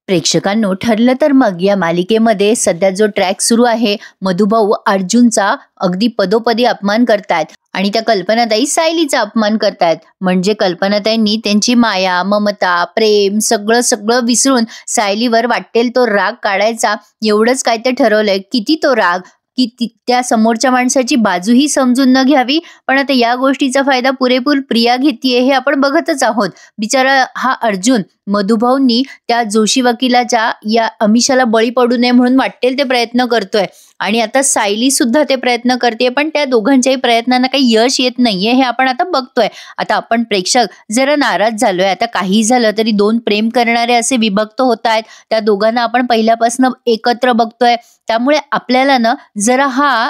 प्रेक्षकांनो, ठरलं तर मग या मालिकेमध्ये सध्या जो ट्रॅक सुरू आहे, मधुभाऊ अर्जुनचा अगदी पदोपदी अपमान करतायत आणि त्या कल्पनाताई सायलीचा अपमान करतायत. म्हणजे कल्पनाताईंनी त्यांची माया, ममता, प्रेम सगळं सगळं विसरून सायलीवर वाटेल तो राग काढायचा, एवढंच काय ते ठरवलंय. किती तो राग की त्या समोरच्या माणसाची बाजूही समजून न घ्यावी. पण आता या गोष्टीचा फायदा पुरेपूर प्रिया घेतीये हे आपण बघतच आहोत. बिचारा हा अर्जुन मधुभाऊंनी त्या जोशी वकिलाच्या या अमिषाला बळी पडू नये म्हणून वाटेल ते प्रयत्न करतोय आणि आता सायली सुद्धा ते प्रयत्न करते, पण त्या दोघांच्याही प्रयत्नांना काही यश येत नाहीये हे आपण आता बघतोय. आता आपण प्रेक्षक जरा नाराज झालोय. आता काही झालं तरी दोन प्रेम करणारे असे विभक्त होत आहेत. त्या दोघांना आपण पहिल्यापासून एकत्र बघतोय, त्यामुळे आपल्याला ना जरा हा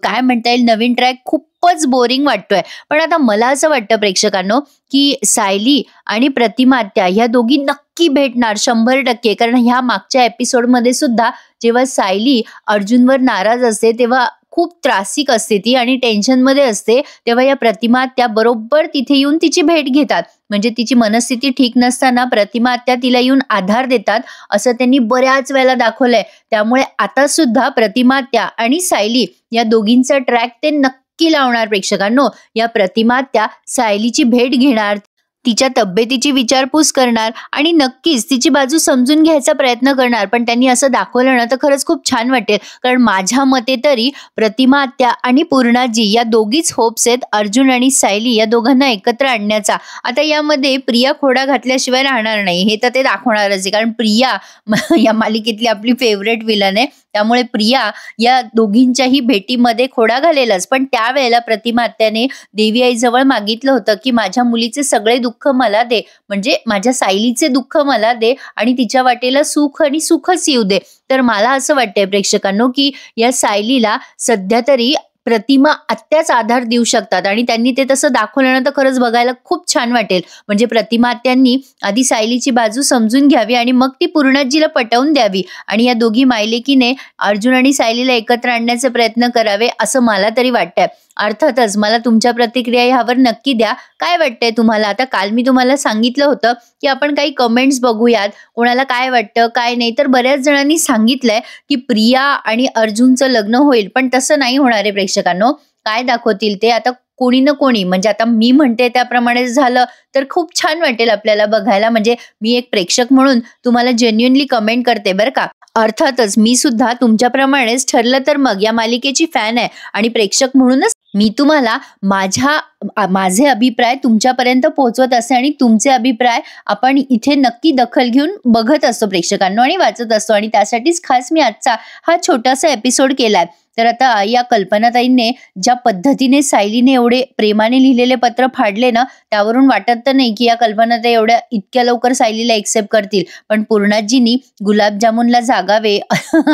काय म्हणता येईल नवीन ट्रॅक खूपच बोरिंग वाटतोय. पण आता मला असं वाटतं प्रेक्षकांनो की सायली आणि प्रतिमा त्या ह्या दोघी नक्की भेटणार 100%. कारण ह्या मागच्या एपिसोडमध्ये सुद्धा जेव्हा सायली अर्जुनवर नाराज असते तेव्हा खूप त्रासिक असते ती आणि टेन्शनमध्ये असते, तेव्हा या प्रतिमा त्या बरोबर तिथे येऊन तिची भेट घेतात. म्हणजे तिची मनस्थिती ठीक नसताना प्रतिमा त्या तिला येऊन आधार देतात असं त्यांनी बऱ्याच वेळेला दाखवलंय. त्यामुळे आता सुद्धा प्रतिमा त्या आणि सायली या दोघींचा ट्रॅक ते नक्की लावणार प्रेक्षकांनो. या प्रतिमा त्या सायलीची भेट घेणार, तिच्या तब्येतीची विचारपूस करणार आणि नक्कीच तिची बाजू समजून घ्यायचा प्रयत्न करणार. पण त्यांनी असं दाखवलं ना तर खरंच खूप छान वाटेल. कारण माझ्या मते तरी प्रतिमा त्या आणि पूर्णाजी या दोघीच होप्स आहेत अर्जुन आणि सायली या दोघांना एकत्र आणण्याचा. आता यामध्ये प्रिया खोडा घातल्याशिवाय राहणार नाही हे तर ते दाखवणारच आहे. कारण प्रिया या मालिकेतली आपली फेवरेट विलन आहे, त्यामुळे प्रिया या दोघींच्याही भेटीमध्ये खोडा घालेलच. पण त्यावेळेला प्रतिमा त्याने देवी आईजवळ मागितलं होतं की माझ्या मुलीचे सगळे दुःख मला दे, म्हणजे माझ्या सायलीचे दुःख मला दे आणि तिच्या वाटेला सुख आणि सुखच येऊ दे. तर मला असं वाटतंय प्रेक्षकांनो की या सायलीला सध्या तरी प्रतिमा आत्याच आधार देऊ शकतात आणि त्यांनी ते तसं दाखवलं ना तर खरंच बघायला खूप छान वाटेल. म्हणजे प्रतिमा आत्यांनी आधी सायलीची बाजू समजून घ्यावी आणि मग ती पूर्णाजीला पटवून द्यावी आणि या दोघी मायलेकीने अर्जुन आणि सायलीला एकत्र आणण्याचे प्रयत्न करावे असं मला तरी वाटतंय. अर्थातच मला तुमच्या प्रतिक्रिया ह्यावर नक्की द्या. काय वाटतंय तुम्हाला? आता काल मी तुम्हाला सांगितलं होतं की आपण काही कमेंट्स बघूयात, कोणाला काय वाटतं काय नाही. तर बऱ्याच जणांनी सांगितलंय की प्रिया आणि अर्जुनचं लग्न होईल, पण तसं नाही होणार आहे प्रेक्षकांनो. काय दाखवतील ते आता कोणी ना कोणी, म्हणजे आता मी म्हणते त्याप्रमाणे झालं तर खूप छान वाटेल आपल्याला बघायला. म्हणजे मी एक प्रेक्षक म्हणून तुम्हाला जेन्युइनली कमेंट करते बरं का. अर्थातच मी सुद्धा तुमच्याप्रमाणेच ठरलं तर मग या मालिकेची फॅन आहे आणि प्रेक्षक म्हणूनच मी तुम्हाला माझे अभिप्राय तुमच्यापर्यंत पोहोचवत असते आणि तुमचे अभिप्राय आपण इथे नक्की दखल घेऊन बघत असतो प्रेक्षकांनो आणि वाचत असतो. आणि त्यासाठीच खास मी आजचा हा छोटासा एपिसोड केलाय. तर आता या कल्पनाताईंनी ज्या पद्धतीने सायलीने एवढे प्रेमाने लिहिलेले पत्र फाडले ना, त्यावरून वाटत तर नाही की या कल्पनाताई एवढ्या इतक्या लवकर सायलीला एक्सेप्ट करतील. पण पूर्णाजींनी गुलाबजामुनला जागावे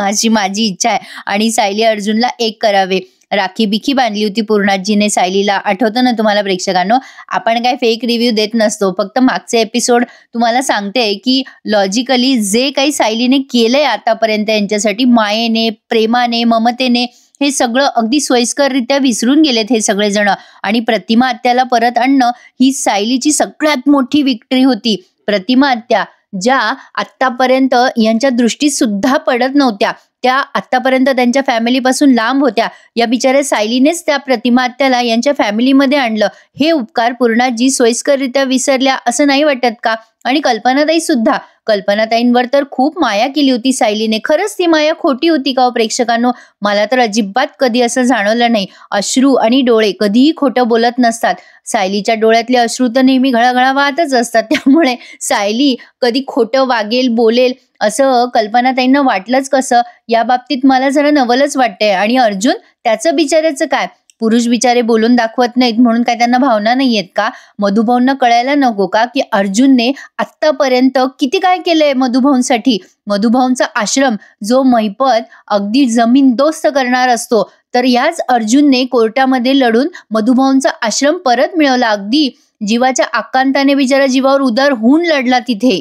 अशी माझी इच्छा आहे आणि सायली अर्जुनला एक करावे. राखी बिखी बांधली होती पूर्णाजीने सायलीला, आठवतं ना तुम्हाला प्रेक्षकांनो. आपण काय फेक रिव्ह्यू देत नसतो, फक्त मागचे एपिसोड तुम्हाला सांगते की लॉजिकली जे काही सायलीने केलंय आतापर्यंत यांच्यासाठी मायेने, प्रेमाने, ममतेने, हे सगळं अगदी सोयीस्कररित्या विसरून गेलेत हे सगळेजण. आणि प्रतिमा आत्याला परत आणणं ही सायलीची सगळ्यात मोठी विक्ट्री होती. प्रतिमा आत्या ज्या आत्तापर्यंत यांच्या दृष्टीत सुद्धा पडत नव्हत्या, त्या आत्तापर्यंत त्यांच्या फॅमिलीपासून लांब होत्या, या बिचाऱ्या सायलीनेच त्या प्रतिमा आत्याला यांच्या फॅमिलीमध्ये आणलं. हे उपकार पूर्णाजी सोयीस्कररित्या विसरल्या असं नाही वाटत का? आणि कल्पनाताई सुद्धा, कल्पनाताईंवर तर खूप माया केली होती सायलीने. खरंच ती माया खोटी होती का हो प्रेक्षकांनो? मला तर अजिबात कधी असं जाणवलं नाही. अश्रू आणि डोळे कधीही खोटं बोलत नसतात. सायलीच्या डोळ्यातले अश्रू तर नेहमी घळाघळा वाहतच असतात. त्यामुळे सायली कधी खोटं वागेल, बोलेल असं कल्पनाताईंना वाटलंच कसं? या बाबतीत मला जरा नवलच वाटतंय. आणि अर्जुन, त्याचं बिचाऱ्याचं काय? पुरुष बिचारे बोलून दाखवत नाहीत म्हणून काय त्यांना भावना नाहीयेत का? मधुभाऊंना कळायला नको का की अर्जुनने आत्तापर्यंत किती काय केलंय मधुभाऊंसाठी? मधुभाऊंचा आश्रम जो महिपत अगदी जमीनदोस्त करणार असतो, तर याच अर्जुनने कोर्टामध्ये लढून मधुभाऊंचा आश्रम परत मिळवला. अगदी जीवाच्या आकांताने बिचारा जीवावर उदार होऊन लढला तिथे.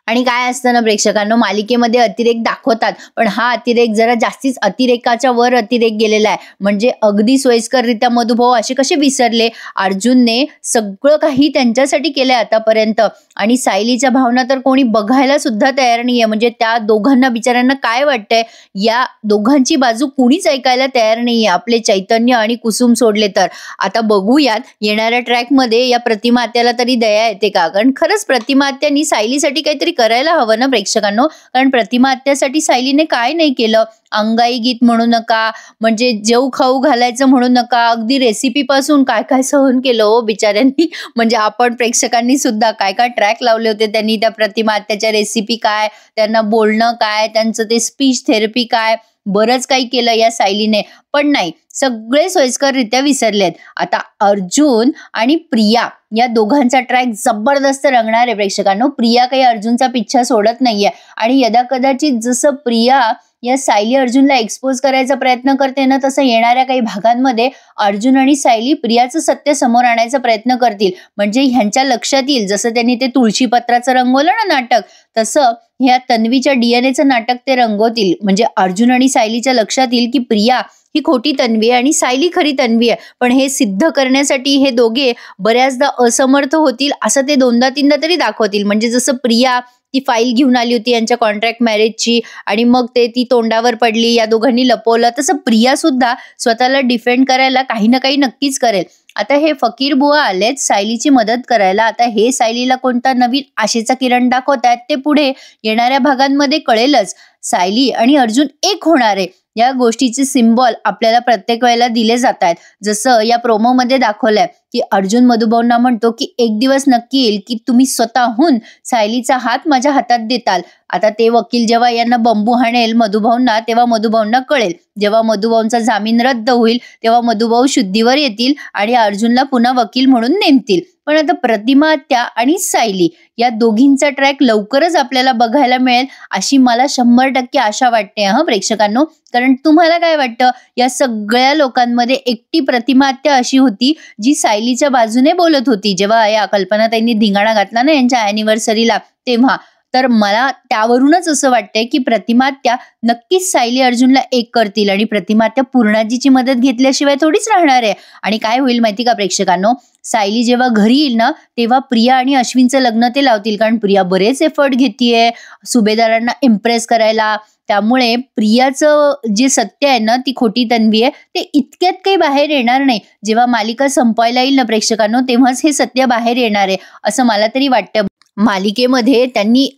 आणि काय असतं ना प्रेक्षकांनो, मालिकेमध्ये अतिरेक दाखवतात, पण हा अतिरेक जरा जास्तीच अतिरेकाच्या वर अतिरेक गेलेला आहे. म्हणजे अगदी सोयीस्कररित्या मधुभाऊ असे कसे विसरले, अर्जुनने सगळं काही त्यांच्यासाठी केलंय आतापर्यंत, आणि सायलीच्या भावना तर कोणी बघायला सुद्धा तयार नाहीये. म्हणजे त्या दोघांना बिचाऱ्यांना काय वाटतंय, या दोघांची बाजू कुणीच ऐकायला तयार नाहीये, आपले चैतन्य आणि कुसुम सोडले तर. आता बघूयात येणाऱ्या ट्रॅकमध्ये या प्रतिमा आत्याला तरी दया येते का, कारण खरंच प्रतिमा आत्यानी सायलीसाठी काहीतरी करायला हवं ना प्रेक्षकांनो. कारण प्रतिमा आत्यासाठी सायलीने काय नाही केलं. अंगाई गीत म्हणू नका, म्हणजे जेऊ खाऊ घालायचं म्हणू नका, अगदी रेसिपी पासून काय काय सहन केलं हो बिचाऱ्यांनी. म्हणजे आपण प्रेक्षकांनी सुद्धा काय काय ट्रॅक लावले होते त्यांनी त्या प्रतिमा आत्याच्या रेसिपी काय, त्यांना बोलणं काय, त्यांचं ते स्पीच थेरपी काय, बरंच काही केलं या सायलीने. पण नाही, सगळे सोयीस्कररित्या विसरलेत. आता अर्जुन आणि प्रिया या दोघांचा ट्रॅक जबरदस्त रंगणार आहे प्रेक्षकांनो. प्रिया काही अर्जुनचा पिच्छा सोडत नाहीये, आणि यदा कदाचित जसं प्रिया या सायली अर्जुनला एक्सपोज करायचा प्रयत्न करते ना, तसं येणाऱ्या काही भागांमध्ये अर्जुन आणि सायली प्रियाचं सत्य समोर आणायचा प्रयत्न करतील. म्हणजे ह्यांच्या लक्षात येईल, जसं त्यांनी ते तुळशीपत्राचं रंगवलं ना नाटक, तसं ह्या तन्वीच्या डीएनएचं नाटक ते रंगवतील. म्हणजे अर्जुन आणि सायलीच्या लक्षात येईल की प्रिया ही खोटी तन्वी आहे आणि सायली खरी तन्वी आहे. पण हे सिद्ध करण्यासाठी हे दोघे बऱ्याचदा असमर्थ होतील, असं ते दोनदा तीनदा तरी दाखवतील. म्हणजे जसं प्रिया ती फाईल घेऊन आली होती यांच्या कॉन्ट्रॅक्ट मॅरेजची, आणि मग ती तोंडावर पडली, या दोघांनी लपवलं, तसं प्रिया सुद्धा स्वतःला डिफेंड करायला काही ना काही नक्कीच करेल. आता हे फकीर बुवा आलेत सायलीची मदत करायला. आता हे सायलीला कोणता नवीन आशेचा किरण दाखवतायत ते पुढे येणाऱ्या भागांमध्ये कळेलच. सायली आणि अर्जुन एक होणार आहे या गोष्टीचे सिम्बॉल आपल्याला प्रत्येक वेळेला दिले जात आहेत. जसं या प्रोमोमध्ये दाखवलंय की अर्जुन मधुभाऊंना म्हणतो की एक दिवस नक्की येईल की तुम्ही स्वतःहून सायलीचा हात माझ्या हातात देताल. आता ते वकील जेव्हा यांना बंबू हाणेल मधुभाऊंना, तेव्हा मधुभाऊंना कळेल. जेव्हा मधुभाऊंचा जामीन रद्द होईल तेव्हा मधुभाऊ शुद्धीवर येतील आणि अर्जुनला पुन्हा वकील म्हणून नेमतील. पण आता प्रतिमा आत्या आणि सायली या दोघींचा ट्रॅक लवकरच आपल्याला बघायला मिळेल अशी मला 100% आशा वाटते हा प्रेक्षकांनो. कारण तुम्हाला काय वाटतं, या सगळ्या लोकांमध्ये एकटी प्रतिमा आत्या अशी होती जी सायलीच्या बाजूने बोलत होती जेव्हा या कल्पनाताईंनी धिंगाणा घातला ना यांच्या अॅनिव्हर्सरीला तेव्हा. तर मला त्यावरूनच असं वाटतंय की प्रतिमा आत्या नक्कीच सायली अर्जुनला एक करतील, आणि प्रतिमा आत्या पूर्णाजीची मदत घेतल्याशिवाय थोडीच राहणार आहे. आणि काय होईल माहिती का प्रेक्षकांनो, सायली जेव्हा घरी येईल ना तेव्हा प्रिया आणि अश्विनचं लग्न ते लावतील. कारण प्रिया बरेच एफर्ट घेतीये सुभेदारांना इम्प्रेस करायला. त्यामुळे प्रियाचं जे सत्य आहे ना, ती खोटी तन्वी आहे, ते इतक्यात काही बाहेर येणार नाही. जेव्हा मालिका संपायला येईल ना प्रेक्षकांनो, तेव्हाच हे सत्य बाहेर येणार आहे असं मला तरी वाटतं. मालिकेमध्ये त्यांनी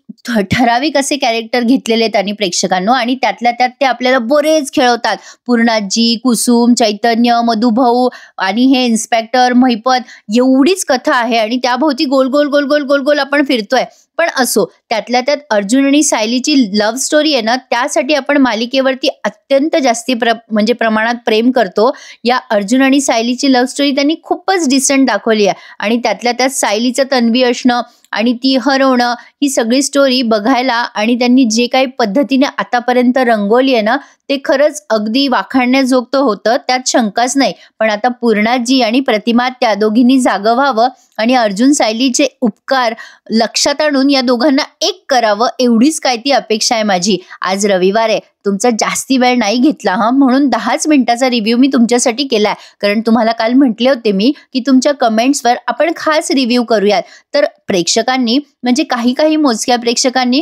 ठराविक असे कॅरेक्टर घेतलेले त्यांनी प्रेक्षकांनो, आणि त्यातल्या त्यात ते आपल्याला बरेच खेळवतात. पूर्णाजी, कुसुम, चैतन्य, मधुभाऊ आणि हे इन्स्पेक्टर महिपत, एवढीच कथा आहे आणि त्याभोवती गोल गोल गोल गोल गोल गोल आपण फिरतोय. पण असो, त्यातल्या त्यात अर्जुन आणि सायलीची लव्ह स्टोरी आहे ना, त्यासाठी आपण मालिकेवरती अत्यंत जास्ती म्हणजे प्रमाणात प्रेम करतो. या अर्जुन आणि सायलीची लव्ह स्टोरी त्यांनी खूपच डिसेंट दाखवली आहे, आणि त्यातल्या त्यात सायलीचं तन्वी असणं आणि ती हरवणं, ही सगळी स्टोरी बघायला, आणि त्यांनी जे काही पद्धतीने आतापर्यंत रंगवली आहे ना, ते खरंच अगदी वाखाणण्याजोगतं होतं, त्यात शंकाच नाही. पण आता पूर्णाजी आणि प्रतिमा त्या दोघींनी जागं व्हावं आणि अर्जुन सायलीचे उपकार लक्षात आणून या दोघांना एक करावं, एवढीच काय ती अपेक्षा आहे माझी. आज रविवार आहे, तुमचा जास्ती वेळ नाही घेतला म्हणून 10च मिनिटाचा रिव्ह्यू मी तुमच्यासाठी केलाय. कारण तुम्हाला काल म्हटले होते मी की तुमच्या कमेंट्सवर आपण खास रिव्ह्यू करूयात. तर प्रेक्षकांनी म्हणजे काही मोजक्या प्रेक्षकांनी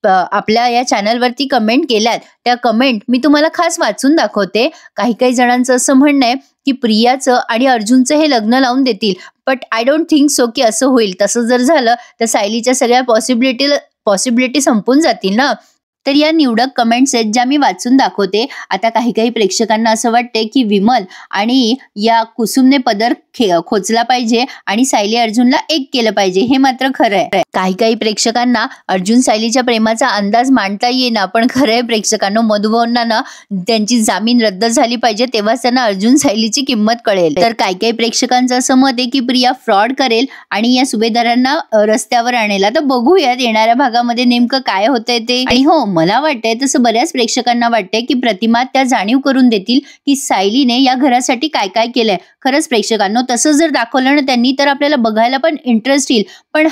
आपल्या या चॅनलवरती कमेंट केल्यात. त्या कमेंट मी तुम्हाला खास वाचून दाखवते. काही जणांचं असं म्हणणं आहे की प्रियाचं आणि अर्जुनचं हे लग्न लावून देतील, but I don't think so की असं होईल. तसं जर झालं तर सायलीच्या सगळ्या पॉसिबिलिटी संपून जातील ना. तर या निवडक कमेंट्स आहेत ज्या मी वाचून दाखवते. आता काही प्रेक्षकांना असं वाटते की विमल आणि या कुसुमने पदर खोचला पाहिजे आणि सायली अर्जुनला एक केलं पाहिजे. हे मात्र खरं आहे. काही प्रेक्षकांना अर्जुन सायलीच्या प्रेमाचा अंदाज मांडता येईना, पण खरं आहे प्रेक्षकांनो, मधुभाऊंना ना त्यांची जामीन रद्द झाली पाहिजे, तेव्हाच त्यांना अर्जुन सायलीची किंमत कळेल. तर काही प्रेक्षकांचं असं मत आहे की प्रिया फ्रॉड करेल आणि या सुभेदारांना रस्त्यावर आणेल. आता बघूयात येणाऱ्या भागामध्ये नेमकं काय होतंय ते. आणि हो, मला वाटतंय तसं बऱ्याच प्रेक्षकांना वाटतंय की प्रतिमा त्या जाणीव करून देतील की सायलीने या घरासाठी काय काय केलंय. खरंच प्रेक्षकांनो तसं जर दाखवलं ना त्यांनी तर आपल्याला बघायला पण इंटरेस्ट येईल. पण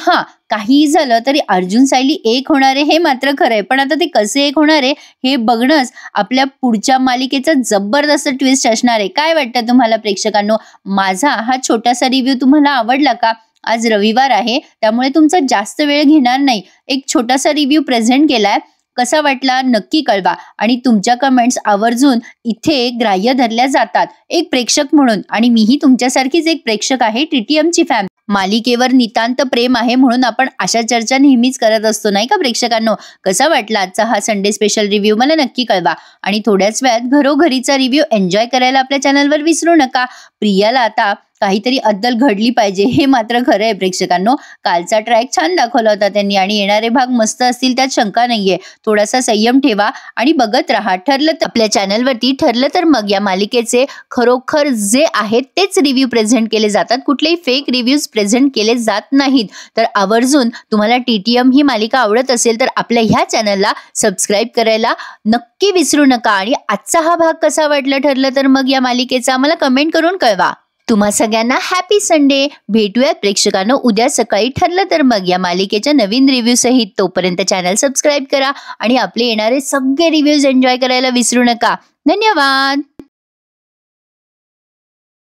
काहीही झालं तरी अर्जुन सायली एक होणार आहे हे मात्र खरंय. पण आता ते कसे एक होणार आहे हे बघणंच आपल्या पुढच्या मालिकेचा जबरदस्त ट्विस्ट असणार आहे. काय वाटतं तुम्हाला प्रेक्षकांनो? माझा हा छोटासा रिव्ह्यू तुम्हाला आवडला का? आज रविवार आहे त्यामुळे तुमचा जास्त वेळ घेणार नाही. एक छोटासा रिव्ह्यू प्रेझेंट केलाय. कसा वाटला नक्की कळवा आणि तुमच्या कमेंट्स आवर्जून इथे ग्राह्य धरल्या जातात एक प्रेक्षक म्हणून. आणि मीही तुमच्यासारखीच एक प्रेक्षक आहे. टीटीएमची फॅन. मालिकेवर नितांत प्रेम आहे म्हणून आपण अशा चर्चा नेहमीच करत असतो नाही का प्रेक्षकांनो? कसा वाटला आजचा हा संडे स्पेशल रिव्ह्यू मला नक्की कळवा. आणि थोड्याच वेळात घरोघरीचा रिव्ह्यू एन्जॉय करायला आपल्या चॅनलवर विसरू नका. प्रियाला आता काहीतरी अद्दल घडली पाहिजे हे मात्र खरं आहे प्रेक्षकांनो. कालचा ट्रॅक छान दाखवला होता त्यांनी आणि येणारे भाग मस्त असतील त्यात शंका नाहीये. थोडासा संयम ठेवा आणि बघत राहा. ठरलं तर आपल्या चॅनलवरती ठरलं तर मग या मालिकेचे खरोखर जे आहेत तेच रिव्ह्यू प्रेझेंट केले जातात. कुठलेही फेक रिव्ह्यूज प्रेझेंट केले जात नाहीत. तर आवर्जून तुम्हाला टीटीएम ही मालिका आवडत असेल तर आपल्या ह्या चॅनलला सबस्क्राईब करायला नक्की विसरू नका. आणि आजचा हा भाग कसा वाटला ठरलं तर मग या मालिकेचा मला कमेंट करून कळवा. तुम्हा सगळ्यांना हॅपी संडे. भेटूयात प्रेक्षकांनो उद्या सकाळी ठरलं तर मग या मालिकेच्या नवीन रिव्ह्यू सहित. तोपर्यंत चॅनल सबस्क्राईब करा आणि आपले येणारे सगळे रिव्ह्यूज एन्जॉय करायला विसरू नका. धन्यवाद.